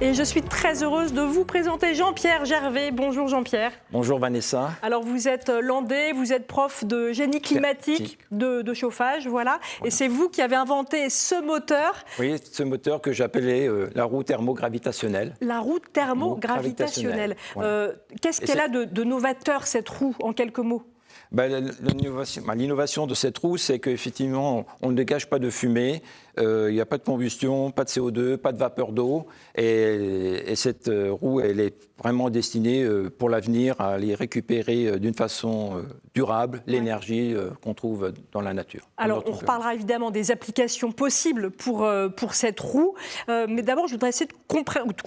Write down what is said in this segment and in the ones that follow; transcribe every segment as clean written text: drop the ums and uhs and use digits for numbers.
Et je suis très heureuse de vous présenter Jean-Pierre Gervais. Bonjour Jean-Pierre. Bonjour Vanessa. Alors vous êtes landais, vous êtes prof de génie climatique, de chauffage, voilà. Et c'est vous qui avez inventé ce moteur. Oui, ce moteur que j'appelais la roue thermogravitationnelle. La roue thermogravitationnelle. Voilà. Qu'est-ce qu'elle a de novateur cette roue, en quelques mots ? L'innovation de cette roue, c'est qu'effectivement, on ne dégage pas de fumée, il n'y a pas de combustion, pas de CO2, pas de vapeur d'eau. Et cette roue, elle est vraiment destinée pour l'avenir à aller récupérer d'une façon durable l'énergie qu'on trouve dans la nature. Alors, on reparlera évidemment des applications possibles pour cette roue. Mais d'abord, je voudrais essayer qu'on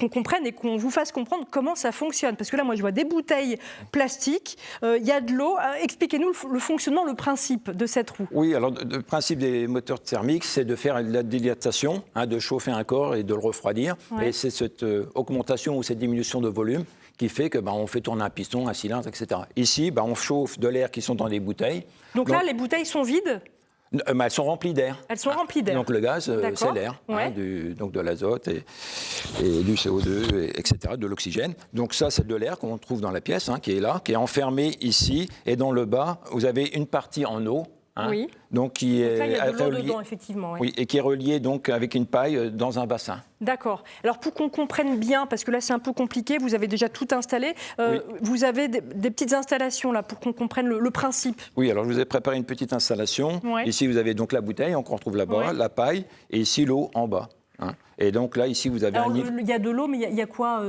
comprenne et qu'on vous fasse comprendre comment ça fonctionne. Parce que là, moi, je vois des bouteilles plastiques, il y a de l'eau. Expliquez-nous le fonctionnement, le principe de cette roue. Oui, alors le principe des moteurs thermiques, c'est de faire la dilatation, de chauffer un corps et de le refroidir. Ouais. Et c'est cette augmentation ou cette diminution de volume qui fait que on fait tourner un piston, un cylindre, etc. Ici, on chauffe de l'air qui sont dans les bouteilles. Donc là, les bouteilles sont vides ? Elles sont remplies d'air. Elles sont remplies d'air. Donc le gaz, c'est l'air, ouais. Donc de l'azote et du CO2, etc., de l'oxygène. Donc ça, c'est de l'air qu'on trouve dans la pièce, qui est là, qui est enfermé ici. Et dans le bas, vous avez une partie en eau. Oui. Donc qui est là, il y a de l'eau dedans, effectivement. Oui, et qui est reliée donc avec une paille dans un bassin. D'accord. Alors pour qu'on comprenne bien, parce que là c'est un peu compliqué, vous avez déjà tout installé. Oui. Vous avez des petites installations là pour qu'on comprenne le principe. Oui, alors je vous ai préparé une petite installation. Ouais. Ici vous avez donc la bouteille, on retrouve là-bas, la paille, et ici l'eau en bas. Et donc là, ici vous avez alors, il y a de l'eau, mais il y a quoi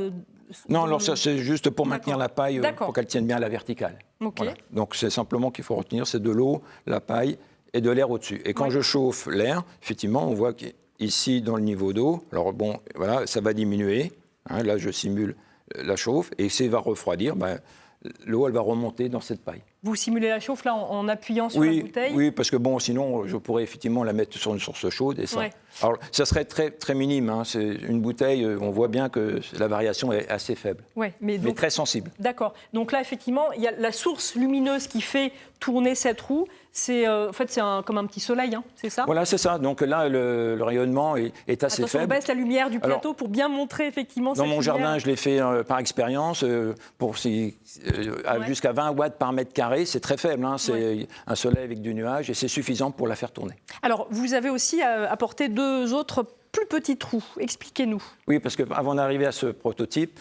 Non, alors ça c'est juste pour maintenir la paille, pour qu'elle tienne bien à la verticale. Okay. Voilà. Donc c'est simplement qu'il faut retenir, c'est de l'eau, la paille et de l'air au-dessus. Et quand je chauffe l'air, effectivement, on voit qu'ici, dans le niveau d'eau, alors voilà, ça va diminuer. Là, je simule la chauffe. Et si elle va refroidir, l'eau, elle va remonter dans cette paille. Vous simulez la chauffe, là, en appuyant sur la bouteille ? Oui, parce que sinon, je pourrais effectivement la mettre sur une source chaude. Et ça. Ouais. Alors, ça serait très, très minime. C'est une bouteille, on voit bien que la variation est assez faible. Ouais, mais très sensible. D'accord. Donc là, effectivement, il y a la source lumineuse qui fait tourner cette roue. C'est comme un petit soleil, c'est ça ? Voilà, c'est ça. Donc là, le rayonnement est assez faible. On baisse la lumière du plateau pour bien montrer effectivement cette lumière. Dans mon jardin, je l'ai fait par expérience, jusqu'à 20 watts par mètre carré. C'est très faible, c'est un soleil avec du nuage et c'est suffisant pour la faire tourner. Alors, vous avez aussi apporté deux autres plus petites roues. Expliquez-nous. Oui, parce qu'avant d'arriver à ce prototype,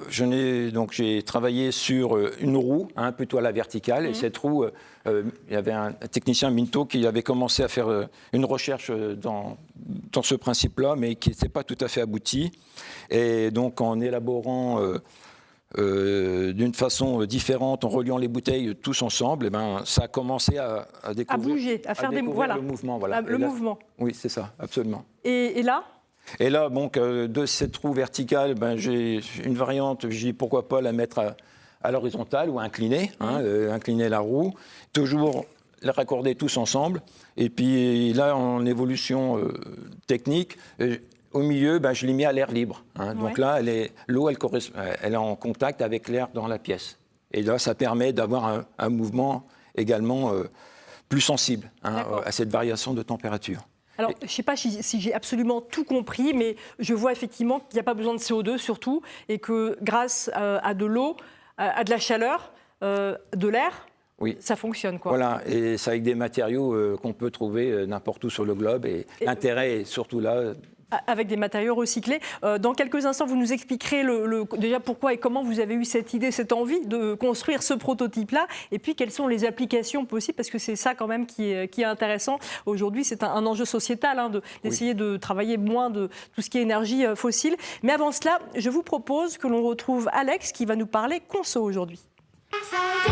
j'ai travaillé sur une roue, plutôt à la verticale. Et cette roue, il y avait un technicien Minto qui avait commencé à faire une recherche dans ce principe-là, mais qui n'était pas tout à fait abouti. Et donc, en élaborant d'une façon différente, en reliant les bouteilles tous ensemble, ça a commencé à découvrir, à bouger, à faire le mouvement. Voilà. Le mouvement. Oui, c'est ça, absolument. Et là ? Et là, de cette roue verticale, j'ai une variante, je dis pourquoi pas la mettre à l'horizontale ou incliner, incliner la roue, toujours les raccorder tous ensemble. Et puis là, en évolution technique, au milieu, je l'ai mis à l'air libre. Donc là, l'eau, elle est en contact avec l'air dans la pièce. Et là, ça permet d'avoir un mouvement également plus sensible à cette variation de température. Alors, je ne sais pas si j'ai absolument tout compris, mais je vois effectivement qu'il n'y a pas besoin de CO2 surtout, et que grâce à de l'eau, à de la chaleur, de l'air, ça fonctionne, quoi. Voilà, et c'est avec des matériaux qu'on peut trouver n'importe où sur le globe, et l'intérêt est surtout là. Avec des matériaux recyclés. Dans quelques instants, vous nous expliquerez déjà pourquoi et comment vous avez eu cette idée, cette envie de construire ce prototype-là, et puis quelles sont les applications possibles, parce que c'est ça quand même qui est intéressant. Aujourd'hui, c'est un enjeu sociétal d'essayer de travailler moins de tout ce qui est énergie fossile. Mais avant cela, je vous propose que l'on retrouve Alex qui va nous parler conso aujourd'hui.